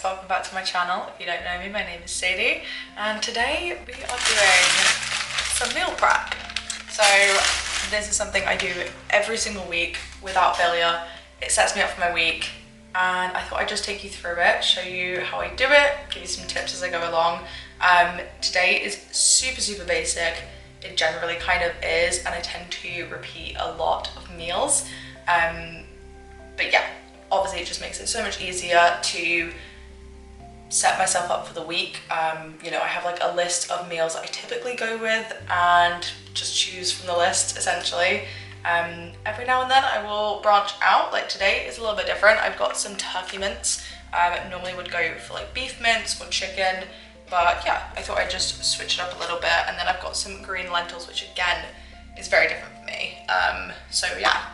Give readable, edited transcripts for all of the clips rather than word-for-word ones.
welcome back to my channel. If you don't know me, my name is Sadie, and today we are doing some meal prep. So this is something I do every single week without failure. It sets me up for my week, and I thought I'd just take you through it, show you how I do it, give you some tips as I go along. Today is super basic. It generally kind of is, and I tend to repeat a lot of meals. But yeah, obviously it just makes it so much easier to set myself up for the week. You know, I have like a list of meals that I typically go with and just choose from the list essentially. Every now and then I will branch out. Like today is a little bit different. I've got some turkey mince. Normally would go for like beef mince or chicken, but yeah, I thought I'd just switch it up a little bit. And then I've got some green lentils, which again is very different for me. So yeah,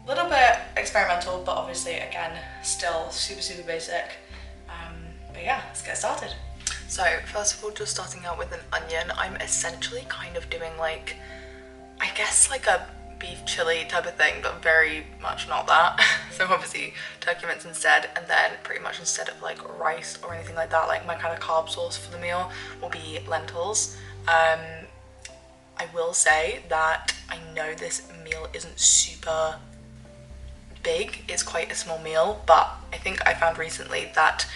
a little bit experimental, but obviously again still super basic. But yeah, let's get started. So first of all, just starting out with an onion, I'm essentially kind of doing like, I guess like a beef chili type of thing, but very much not that. So obviously turkey mince instead, and then pretty much instead of like rice or anything like that, like my kind of carb source for the meal will be lentils. I will say that I know this meal isn't super big, it's quite a small meal, but I think I found recently that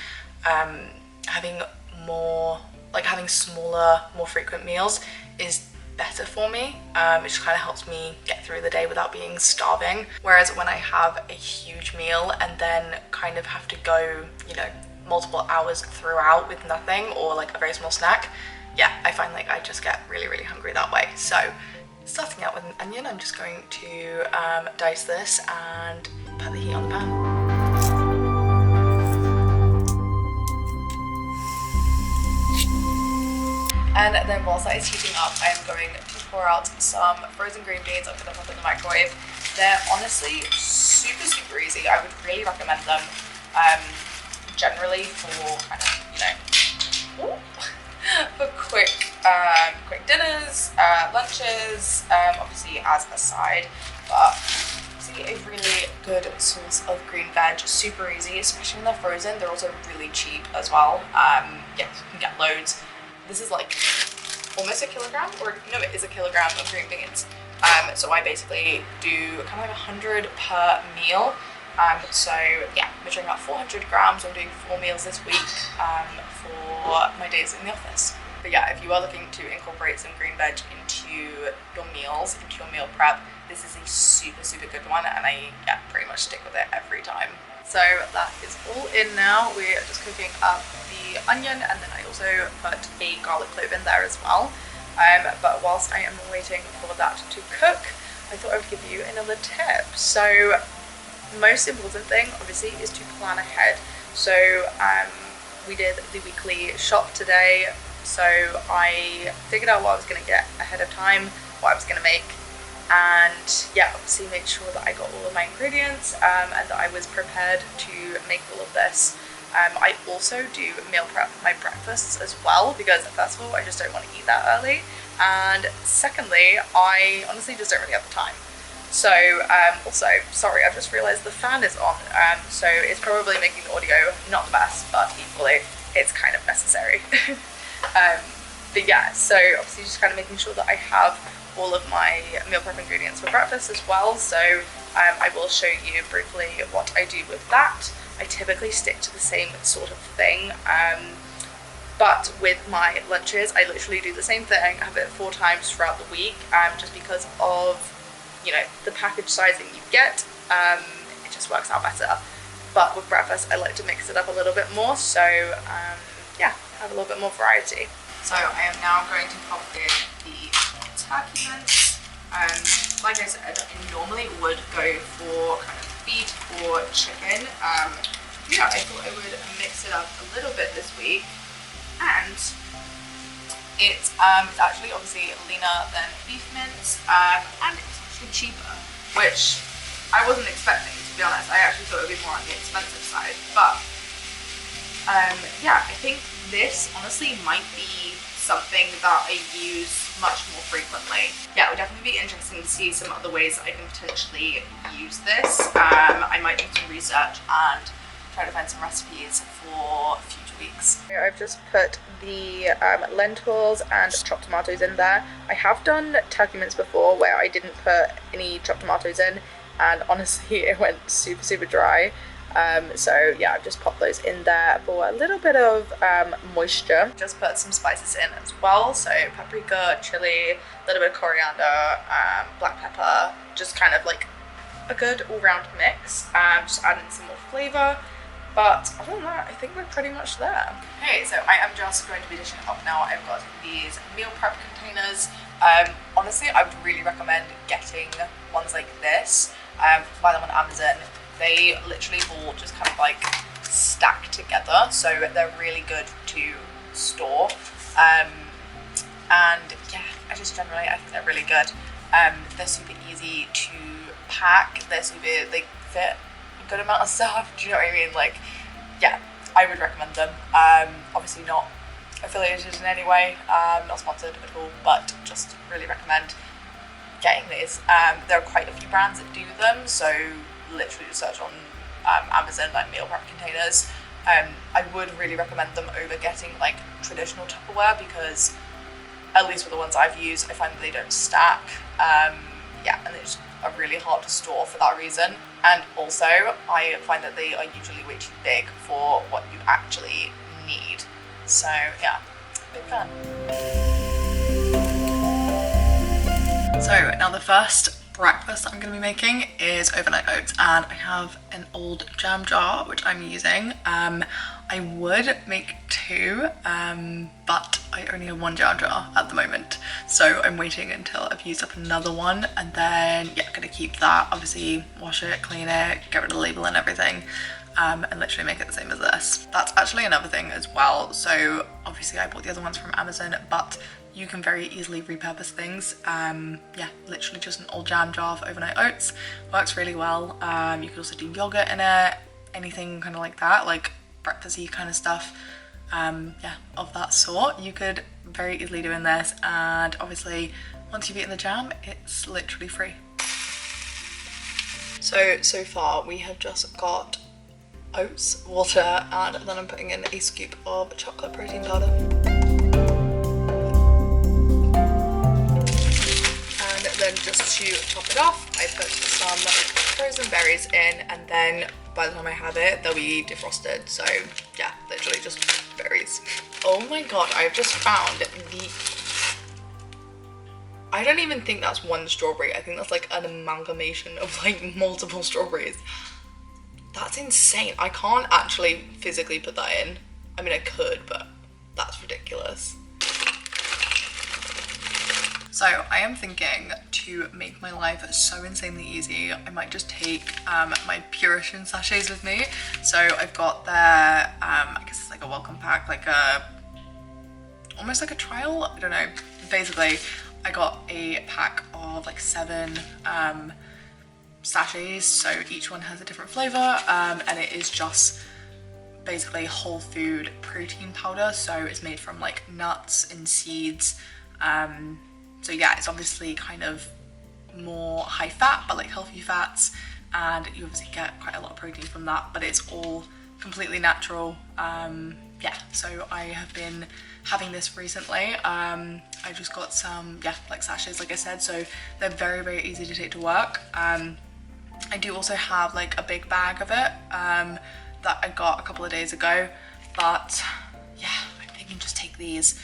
having smaller, more frequent meals is better for me. It just kind of helps me get through the day without being starving. Whereas when I have a huge meal and then kind of have to go, you know, multiple hours throughout with nothing or like a very small snack, yeah, I find like I just get really hungry that way. So starting out with an onion, I'm just going to dice this and put the heat on the pan. And then whilst that is heating up, I am going to pour out some frozen green beans. I'm going to pop in the microwave. They're honestly super easy. I would really recommend them generally for kind of, you know, for quick dinners, lunches, obviously as a side. But see, a really good source of green veg, super easy, especially when they're frozen. They're also really cheap as well. Yeah, you can get loads. This is like almost a kilogram, or no, it is a kilogram of green beans. So I basically do kind of like 100 per meal. So yeah, measuring out 400 grams. I'm doing 4 meals this week for my days in the office. But yeah, if you are looking to incorporate some green veg into your meals, into your meal prep, this is a super good one, and I pretty much stick with it every time. So that is all in now. We're just cooking up the onion, and then I also put a garlic clove in there as well. But whilst I am waiting for that to cook, I thought I would give you another tip. So most important thing obviously is to plan ahead. So we did the weekly shop today, so I figured out what I was going to get ahead of time, what I was going to make. And yeah, obviously made sure that I got all of my ingredients and that I was prepared to make all of this. I also do meal prep my breakfasts as well, because first of all, I just don't want to eat that early, and secondly, I honestly just don't really have the time. So also, sorry, I've just realised the fan is on, so it's probably making the audio not the best, but equally it's kind of necessary. But yeah, so obviously just kind of making sure that I have all of my meal prep ingredients for breakfast as well. So I will show you briefly what I do with that. I typically stick to the same sort of thing, but with my lunches I literally do the same thing. I have it 4 times throughout the week, just because of, you know, the package sizing you get. It just works out better. But with breakfast I like to mix it up a little bit more, so yeah, have a little bit more variety. So I am now going to pop in the turkey mince. Like I said, I normally would go for kind of beef or chicken. Yeah, I thought I would mix it up a little bit this week, and it's actually obviously leaner than beef mince, and it's actually cheaper, which I wasn't expecting, to be honest. I actually thought it would be more on the expensive side, but yeah, I think this honestly might be something that I use much more frequently. Yeah, it would definitely be interesting to see some other ways that I can potentially use this. I might do some research and try try to find some recipes for future weeks. I've just put the lentils and chopped tomatoes in there. I have done turkey mince before where I didn't put any chopped tomatoes in, and honestly it went super dry. So yeah, I've just popped those in there for a little bit of moisture. Just put some spices in as well, so paprika, chili, a little bit of coriander, black pepper, just kind of like a good all-round mix. Just adding some more flavour, but other than that I think we're pretty much there. Okay, so I am just going to be dishing it up now. I've got these meal prep containers. Honestly, I would really recommend getting ones like this. Buy them on Amazon. They literally all just kind of like stack together, so they're really good to store. And yeah, I think they're really good. They're super easy to pack. They fit a good amount of stuff. Do you know what I mean? Like, yeah, I would recommend them. Obviously not affiliated in any way, not sponsored at all, but just really recommend getting these. There are quite a few brands that do them, so literally just search on Amazon like meal prep containers. I would really recommend them over getting like traditional Tupperware, because at least with the ones I've used, I find that they don't stack. Yeah, and they just are really hard to store for that reason. And also, I find that they are usually way too big for what you actually need. So yeah, big fan. So now the first breakfast that I'm going to be making is overnight oats, and I have an old jam jar which I'm using. I would make two, but I only have one jam jar at the moment, so I'm waiting until I've used up another one, and then yeah, gonna keep that, obviously wash it, clean it, get rid of the label and everything, and literally make it the same as this. That's actually another thing as well. So obviously I bought the other ones from Amazon, but you can very easily repurpose things. Yeah, literally just an old jam jar of overnight oats. Works really well. You could also do yogurt in it, anything kind of like that, like breakfasty kind of stuff. Yeah, of that sort. You could very easily do in this, and obviously once you've eaten the jam, it's literally free. So far we have just got oats, water, and then I'm putting in a scoop of chocolate protein powder. Then just to top it off, I put some frozen berries in, and then by the time I have it, they'll be defrosted. So yeah, literally just berries. Oh my god, I've just found I don't even think that's one strawberry. I think that's like an amalgamation of like multiple strawberries. That's insane. I can't actually physically put that in. I mean, I could, but that's ridiculous. So I am thinking to make my life so insanely easy, I might just take my Purition sachets with me. So I've got their, I guess it's like a welcome pack, like almost like a trial, I don't know. Basically, I got a pack of like 7 sachets, so each one has a different flavor, and it is just basically whole food protein powder. So it's made from like nuts and seeds. So yeah, it's obviously kind of more high fat, but like healthy fats, and you obviously get quite a lot of protein from that, but it's all completely natural. Yeah, so I have been having this recently. I just got some, yeah, like sachets, like I said, so they're very easy to take to work. I do also have like a big bag of it that I got a couple of days ago, but yeah, I'm thinking just take these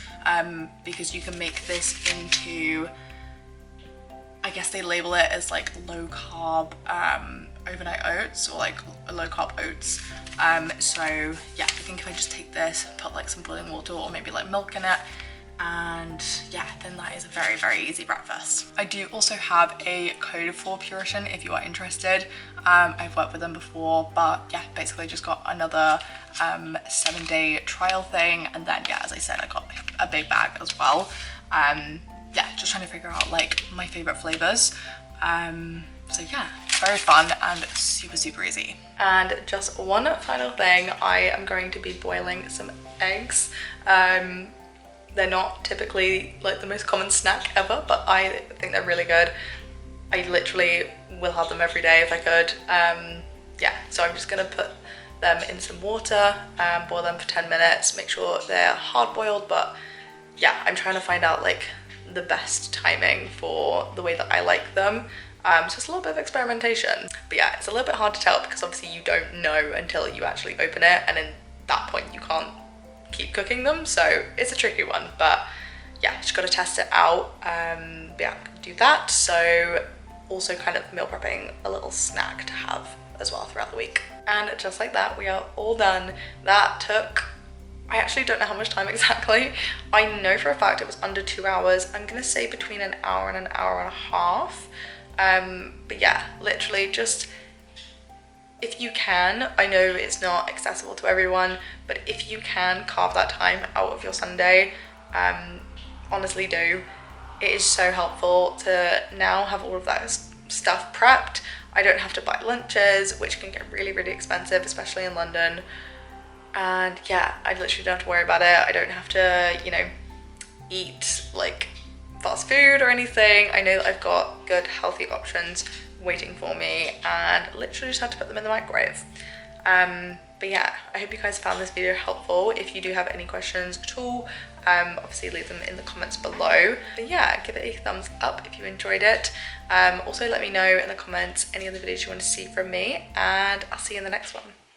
because you can make this into, I guess they label it as like low carb overnight oats, or like low carb oats. So yeah, I think if I just take this, put like some boiling water or maybe like milk in it, and yeah, then that is a very easy breakfast. I do also have a code for Purition if you are interested. I've worked with them before, but yeah, basically just got another 7-day trial thing, and then yeah, as I said, I got a big bag as well. Yeah, just trying to figure out like my favorite flavors. So yeah, very fun and super easy. And just one final thing, I am going to be boiling some eggs. They're not typically like the most common snack ever, but I think they're really good. I literally will have them every day if I could. Yeah, so I'm just gonna put them in some water, boil them for 10 minutes, make sure they're hard boiled. But yeah, I'm trying to find out like the best timing for the way that I like them. So it's a little bit of experimentation. But yeah, it's a little bit hard to tell because obviously you don't know until you actually open it, and in that point you can't keep cooking them, so it's a tricky one. But yeah, just got to test it out. But yeah, I'm gonna do that. So also kind of meal prepping a little snack to have as well throughout the week. And just like that, we are all done. That took, I actually don't know how much time exactly. I know for a fact it was under 2 hours. I'm gonna say between an hour and an hour and a half. But yeah, literally just, if you can, I know it's not accessible to everyone, but if you can carve that time out of your Sunday, honestly do. It is so helpful to now have all of that stuff prepped. I don't have to buy lunches, which can get really, really expensive, especially in London. And yeah, I literally don't have to worry about it. I don't have to, you know, eat like fast food or anything. I know that I've got good, healthy options waiting for me, and literally just have to put them in the microwave. But yeah, I hope you guys found this video helpful. If you do have any questions at all, obviously leave them in the comments below. But yeah, give it a thumbs up if you enjoyed it. Also let me know in the comments any other videos you want to see from me, and I'll see you in the next one.